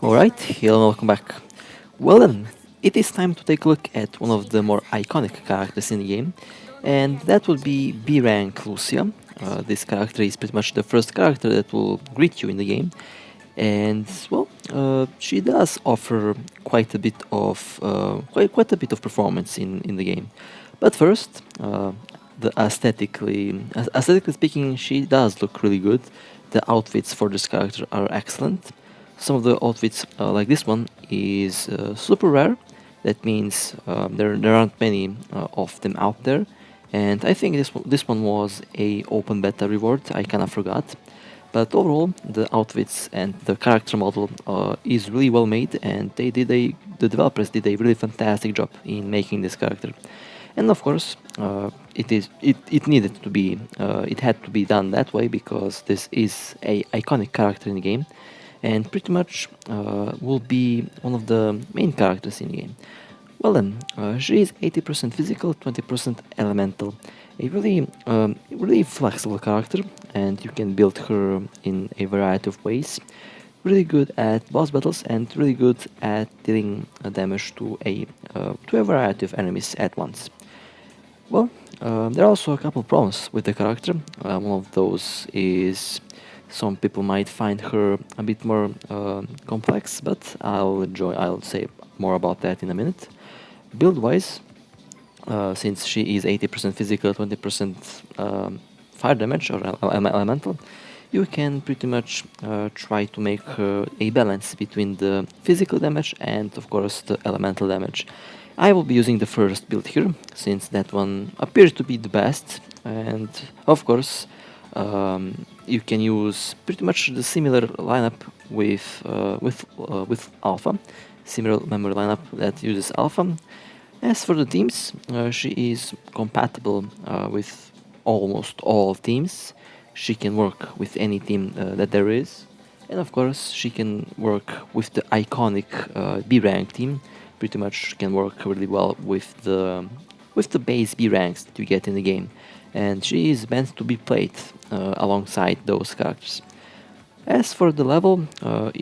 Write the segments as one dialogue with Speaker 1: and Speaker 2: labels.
Speaker 1: Alright, hello and welcome back. Well then, it is time to take a look at one of the more iconic characters in the game, and that would be B rank Lucia. This character is pretty much the first character that will greet you in the game, and well, she does offer quite a bit of performance in the game. But first, the aesthetically speaking, she does look really good. The outfits for this character are excellent. Some of the outfits, like this one, is super rare. That means there aren't many of them out there, and I think this one was a open beta reward. I kind of forgot, but overall the outfits and the character model is really well made, and the developers did a really fantastic job in making this character. And of course, it needed to be it had to be done that way because this is a iconic character in the game, and pretty much will be one of the main characters in the game. Well then, she is 80% physical, 20% elemental. A really flexible character, and you can build her in a variety of ways. Really good at boss battles and really good at dealing damage to a variety of enemies at once. Well, there are also a couple of problems with the character. One of those is some people might find her a bit more complex, but I'll say more about that in a minute. Build-wise, since she is 80% physical, 20% fire damage or elemental, you can pretty much try to make a balance between the physical damage and, of course, the elemental damage. I will be using the first build here, since that one appears to be the best, and of course you can use pretty much the similar lineup with Alpha, similar memory lineup that uses Alpha. As for the teams, she is compatible with almost all teams. She can work with any team that there is, and of course she can work with the iconic B rank team. Pretty much can work really well with the base B ranks that you get in the game, and she is meant to be played alongside those characters. As for the level,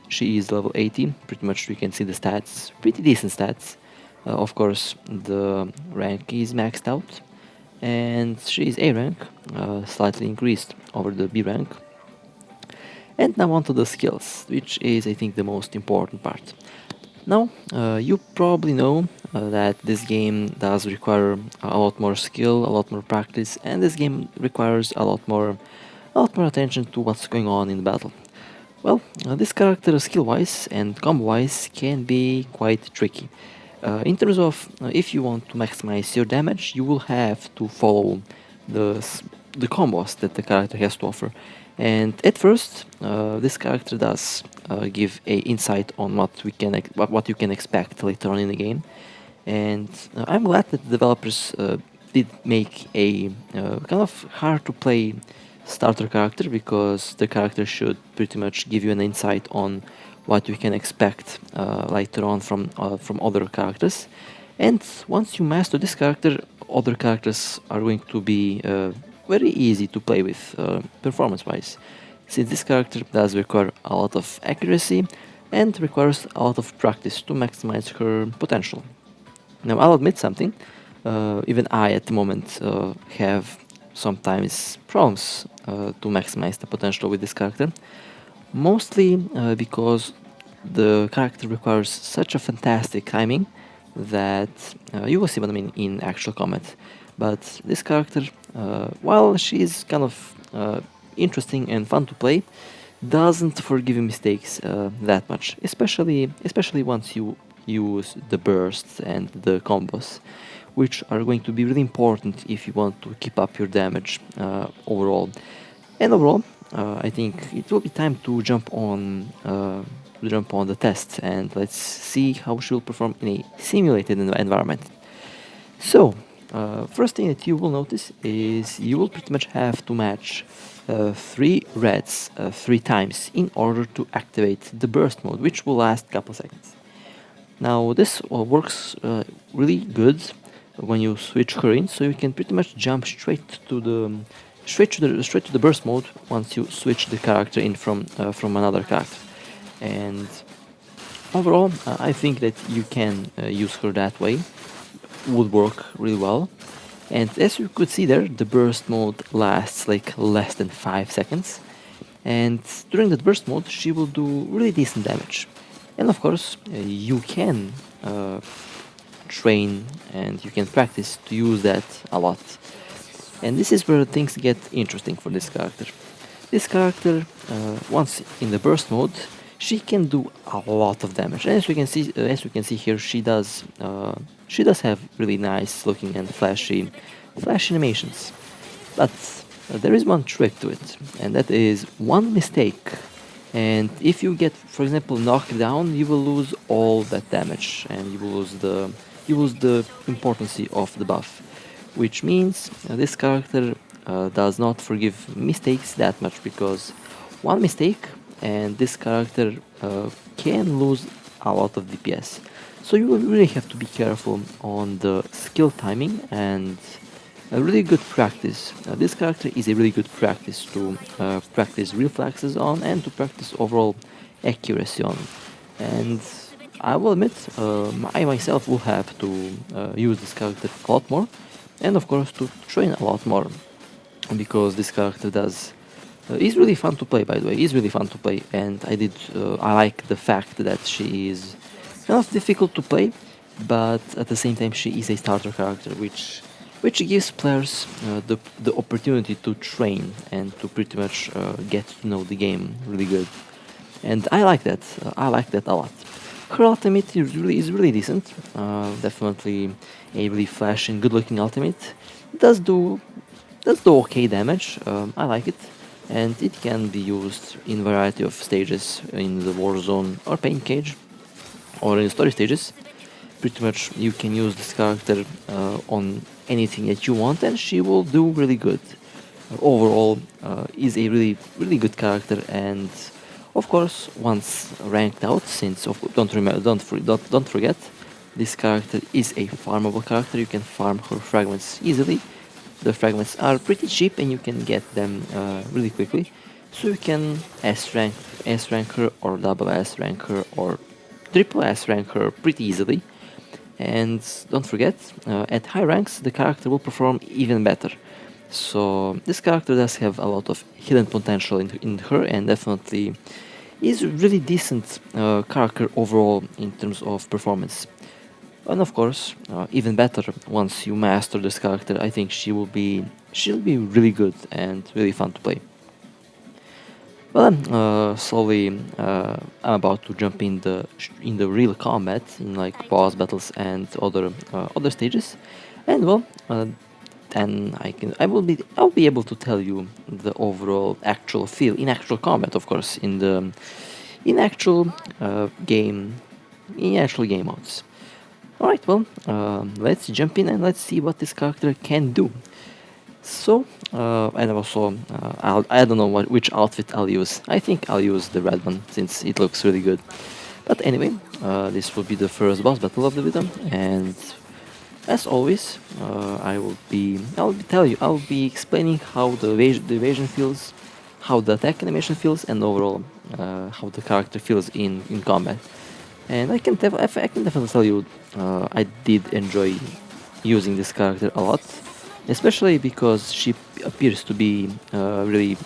Speaker 1: she is level 80. Pretty much you can see the stats, pretty decent stats. Of course, the rank is maxed out, and she is A rank, slightly increased over the B rank. And now on to the skills, which is, I think, the most important part. Now, you probably know that this game does require a lot more skill, a lot more practice, and this game requires a lot more attention to what's going on in the battle. Well, this character skill-wise and combo-wise can be quite tricky. In terms of if you want to maximize your damage, you will have to follow the combos that the character has to offer. And at first, this character does give a insight on what you can expect later on in the game. And I'm glad that the developers did make a kind of hard to play starter character, because the character should pretty much give you an insight on what you can expect later on from other characters. And once you master this character, other characters are going to be very easy to play with performance-wise, since this character does require a lot of accuracy and requires a lot of practice to maximize her potential. Now, I'll admit something, even I at the moment have sometimes problems to maximize the potential with this character, mostly because the character requires such a fantastic timing that you will see what I mean in actual combat. But this character, while she is kind of interesting and fun to play, doesn't forgive you mistakes that much, especially once you use the bursts and the combos, which are going to be really important if you want to keep up your damage overall. And overall, I think it will be time to jump on the test, and let's see how she will perform in a simulated environment. So, first thing that you will notice is you will pretty much have to match 3 reds 3 times in order to activate the burst mode, which will last a couple seconds. Now this works really good when you switch her in, so you can pretty much jump straight to the burst mode once you switch the character in from another character. And Overall, I think that you can use her that way. Would work really well. And as you could see there, the burst mode lasts like less than 5 seconds. And during that burst mode, she will do really decent damage. And of course, you can train and you can practice to use that a lot. And this is where things get interesting for this character. This character, once in the burst mode, she can do a lot of damage. And as you can see here, she does have really nice looking and flashy animations. But there is one trick to it, and that is one mistake. And if you get, for example, knocked down, you will lose all that damage, and you will lose the importance of the buff, which means this character does not forgive mistakes that much, because one mistake and this character can lose a lot of DPS. So you will really have to be careful on the skill timing and a really good practice. This character is a really good practice to practice reflexes on and to practice overall accuracy on. And I will admit, I myself will have to use this character a lot more, and of course to train a lot more, because this character is really fun to play. By the way, is really fun to play, and I like the fact that she is kind of difficult to play, but at the same time she is a starter character, which gives players the opportunity to train and to pretty much get to know the game really good. And I like that. I like that a lot. Her ultimate is really decent. Definitely a really flashy and good-looking ultimate. Does do okay damage. I like it, and it can be used in a variety of stages in the war zone or pain cage, or in story stages. Pretty much you can use this character on anything that you want, and she will do really good. Overall, is a really good character, and of course, once ranked out, since don't forget, this character is a farmable character. You can farm her fragments easily. The fragments are pretty cheap, and you can get them really quickly. So you can S rank her, or double S rank her, or triple S rank her pretty easily. And don't forget, at high ranks, the character will perform even better. So this character does have a lot of hidden potential in her, and definitely is really decent character overall in terms of performance. And of course, even better once you master this character, I think she'll be really good and really fun to play. Well, then, slowly, I'm about to jump in the real combat, in like boss battles and other stages, and well, then I'll be able to tell you the overall actual feel in actual combat, of course, in actual game modes. All right, well, let's jump in and let's see what this character can do. So, and also, I don't know which outfit I'll use. I think I'll use the red one, since it looks really good. But anyway, this will be the first boss battle of the video, and as always, I'll be explaining how the evasion feels, how the attack animation feels, and overall how the character feels in combat. And I can definitely tell you, I did enjoy using this character a lot, especially because she appears to be really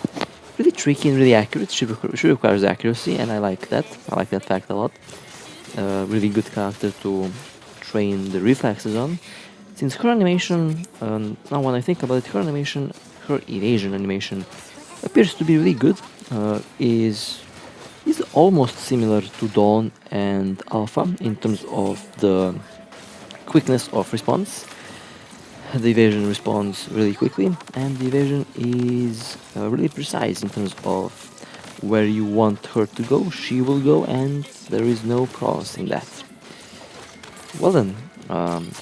Speaker 1: tricky and really accurate. She requires accuracy, and I like that. I like that fact a lot. Really good character to train the reflexes on. Since her animation, now when I think about it, her evasion animation appears to be really good. Is almost similar to Dawn and Alpha in terms of the quickness of response. The evasion responds really quickly, and the evasion is really precise in terms of where you want her to go. She will go, and there is no crossing that. Well then,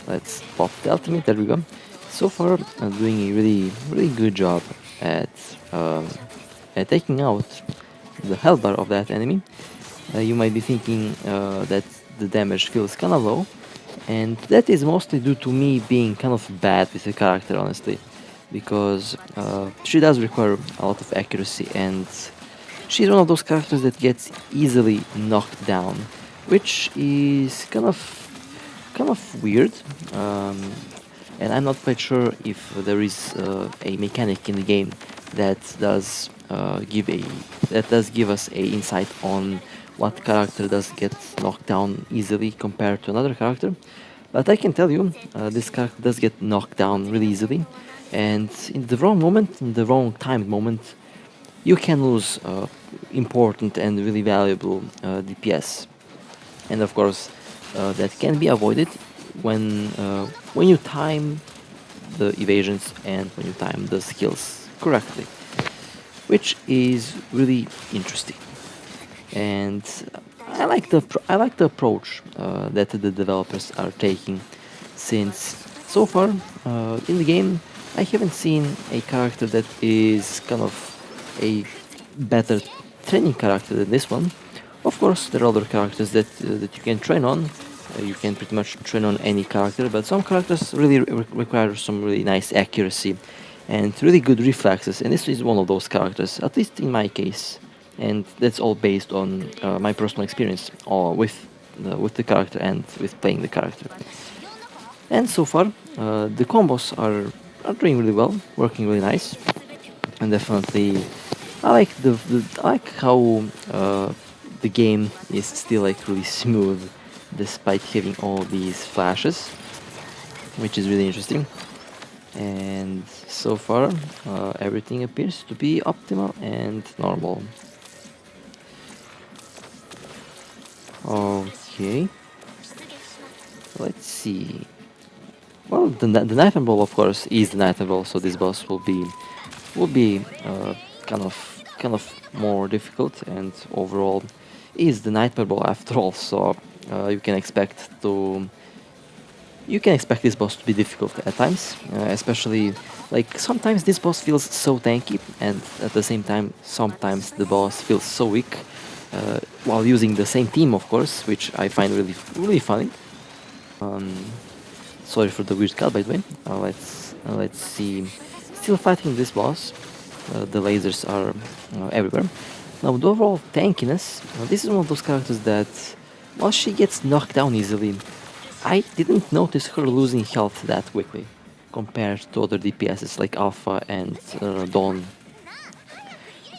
Speaker 1: let's pop the ultimate. There we go. So far, I'm doing a really good job at taking out the health bar of that enemy. You might be thinking that the damage feels kind of low, and that is mostly due to me being kind of bad with the character, honestly, because she does require a lot of accuracy, and she's one of those characters that gets easily knocked down. which is kind of weird. Um, and I'm not quite sure if there is a mechanic in the game that does give us a insight on what character does get knocked down easily compared to another character. But I can tell you, this character does get knocked down really easily, and in the wrong moment, in the wrong timed moment, you can lose important and really valuable DPS. And of course, that can be avoided when you time the evasions and when you time the skills correctly, which is really interesting. And I like the approach that the developers are taking, since so far in the game I haven't seen a character that is kind of a better training character than this one. Of course, there are other characters that you can train on. You can pretty much train on any character, but some characters really require some really nice accuracy and really good reflexes, and this is one of those characters, at least in my case. And that's all based on my personal experience with the character and with playing the character. And so far, the combos are doing really well, working really nice, and definitely I like how the game is still like really smooth despite having all these flashes, which is really interesting. And so far, everything appears to be optimal and normal. Okay, let's see. Well, the Nightmare Ball, of course, is the Nightmare Ball, so this boss will be kind of more difficult, and overall is the Nightmare Ball after all. So you can expect this boss to be difficult at times, especially like sometimes this boss feels so tanky, and at the same time sometimes the boss feels so weak. While using the same team, of course, which I find really funny. Sorry for the weird cut, by the way. Let's see. Still fighting this boss. The lasers are everywhere. Now, the overall tankiness. This is one of those characters that, while she gets knocked down easily, I didn't notice her losing health that quickly compared to other DPSs like Alpha and Dawn.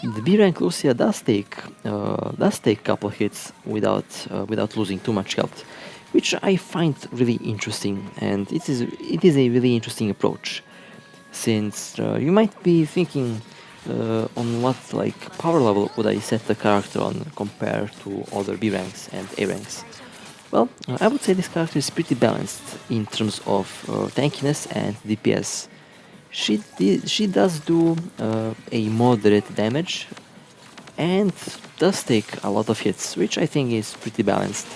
Speaker 1: The B rank Lucia does take a couple hits without losing too much health, which I find really interesting, and it is a really interesting approach, since you might be thinking on what like power level would I set the character on compared to other B ranks and A ranks. Well, I would say this character is pretty balanced in terms of tankiness and DPS. She does do a moderate damage and does take a lot of hits, which I think is pretty balanced.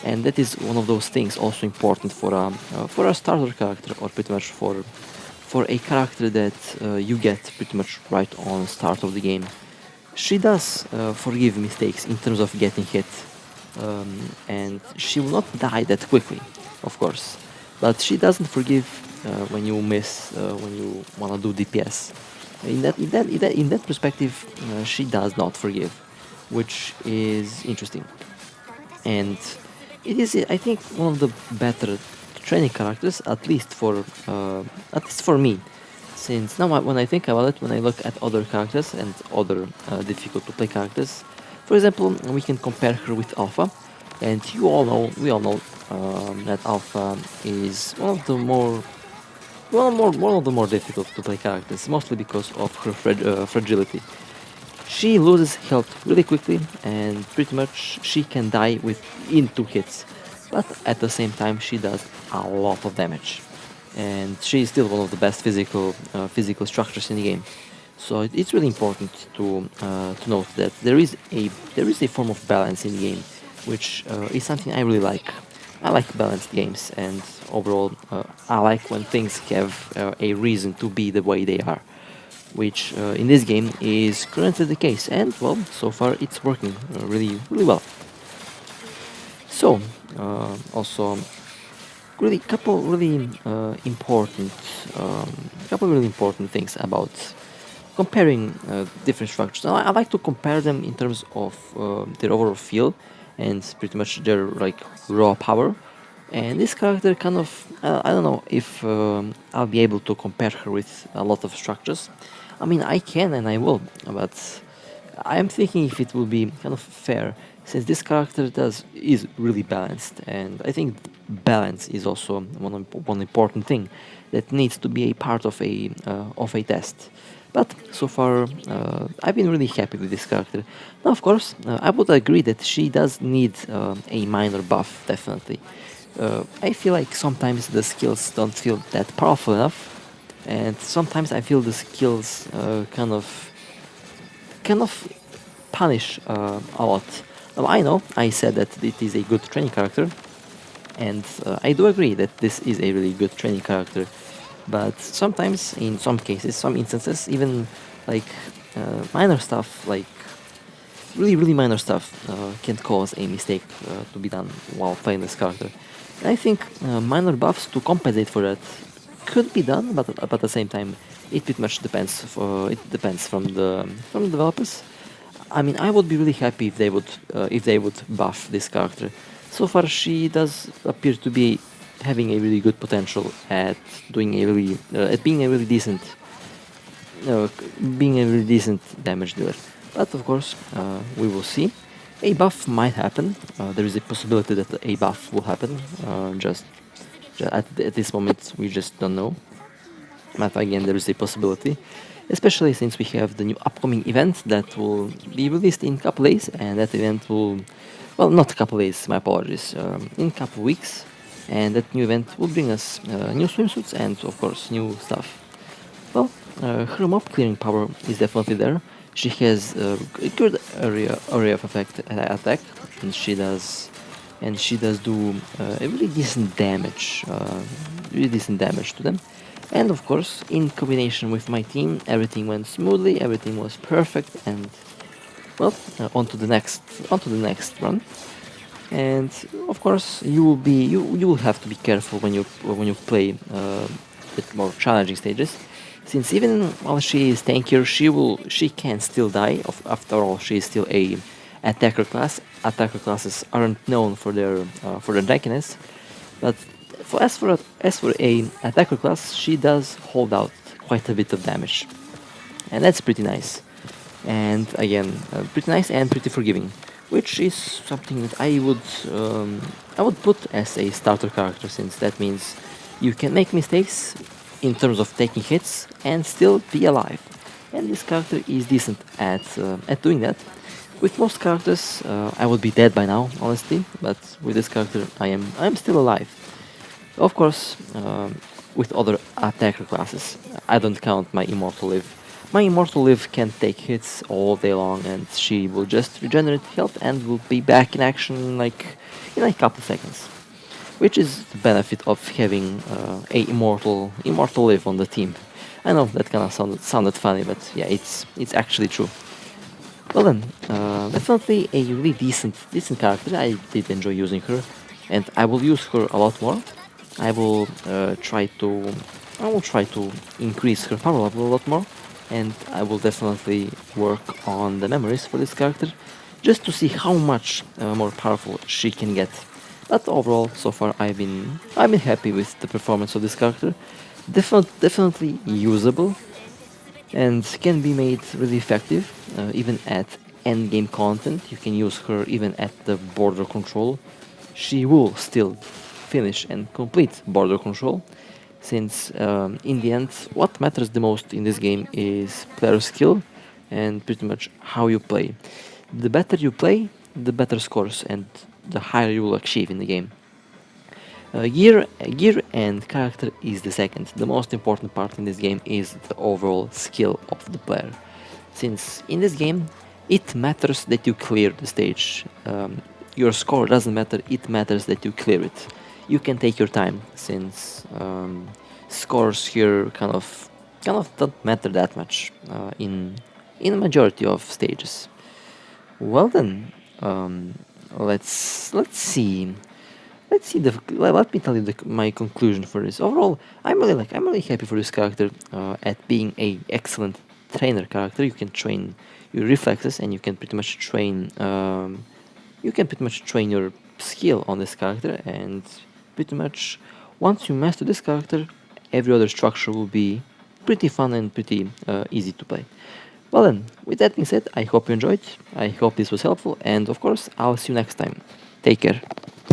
Speaker 1: And that is one of those things also important for a starter character, or pretty much for a character that you get pretty much right on start of the game. She does forgive mistakes in terms of getting hit, and she will not die that quickly, of course. But she doesn't forgive when you miss, when you want to do DPS. In that perspective, she does not forgive, which is interesting. And it is, I think, one of the better training characters, at least for me. Since now, when I think about it, when I look at other characters and other difficult to play characters, for example, we can compare her with Alpha, and we all know that Alpha is one of the more difficult to play characters, mostly because of her fragility. She loses health really quickly, and pretty much she can die in 2 hits, but at the same time she does a lot of damage, and she is still one of the best physical structures in the game. So it's really important to note that there is a form of balance in the game, which is something I really like. I like balanced games, and overall I like when things have a reason to be the way they are, which in this game is currently the case, and well, so far it's working really well. So also really couple really important things about comparing different structures. Now, I like to compare them in terms of their overall feel and pretty much their like raw power. And this character kind of, I don't know if I'll be able to compare her with a lot of structures. I mean, I can and I will, but I'm thinking if it will be kind of fair, since this character is really balanced, and I think balance is also one important thing that needs to be a part of a test. But so far, I've been really happy with this character. Now, of course, I would agree that she does need a minor buff, definitely. I feel like sometimes the skills don't feel that powerful enough, and sometimes I feel the skills kind of punish a lot. Now, I know I said that it is a good training character, and I do agree that this is a really good training character. But sometimes, in some cases, some instances, even like minor stuff, like really minor stuff, can cause a mistake to be done while playing this character. And I think minor buffs to compensate for that could be done, but at the same time, it pretty much depends. It depends from the developers. I mean, I would be really happy if they would buff this character. So far, she does appear to be having a really good potential at doing a really at being a really decent damage dealer. But of course, we will see. A buff might happen. There is a possibility that a buff will happen. At this moment, we just don't know. But again, there is a possibility, especially since we have the new upcoming event that will be released in a couple days, and that event will, well, not a couple days, my apologies, in a couple weeks, and that new event will bring us new swimsuits and, of course, new stuff. Well, her mob clearing power is definitely there. She has a good area of attack, and she does do a really decent damage to them. And of course, in combination with my team, everything went smoothly, everything was perfect, and well, on to the next run. And of course, you will have to be careful when you play bit more challenging stages, since even while she is tankier, she can still die. After all, she is still a attacker class. Attacker classes aren't known for their tankiness, but as for a attacker class, she does hold out quite a bit of damage, and that's pretty nice. And again, pretty nice and pretty forgiving, which is something that I would put as a starter character, since that means you can make mistakes in terms of taking hits and still be alive. And this character is decent at doing that. With most characters, I would be dead by now, honestly, but with this character, I am still alive. Of course, with other attacker classes, I don't count my Immortal Live. My Immortal Live can take hits all day long, and she will just regenerate health and will be back in action like in a couple seconds. Which is the benefit of having a Immortal Live on the team. I know that kind of sounded funny, but yeah, it's actually true. Well then, definitely a really decent character. I did enjoy using her, and I will use her a lot more. I will try to increase her power level a lot more, and I will definitely work on the memories for this character, just to see how much more powerful she can get. But overall, so far I've been happy with the performance of this character. Definitely usable, and can be made really effective, even at endgame content. You can use her even at the border control. She will still finish and complete border control, since in the end, what matters the most in this game is player skill and pretty much how you play. The better you play, the better scores and the higher you will achieve in the game. Gear and character is the second. The most important part in this game is the overall skill of the player. Since in this game, it matters that you clear the stage. Your score doesn't matter, it matters that you clear it. You can take your time, since scores here kind of don't matter that much in a majority of stages. Well then, let's see. Let me tell you my conclusion for this. Overall, I'm really happy for this character at being a excellent trainer character. You can train your reflexes, and you can pretty much train you can pretty much train your skill on this character, and pretty much once you master this character, every other structure will be pretty fun and pretty easy to play. Well then, with that being said, I hope you enjoyed, I hope this was helpful, and of course, I'll see you next time. Take care.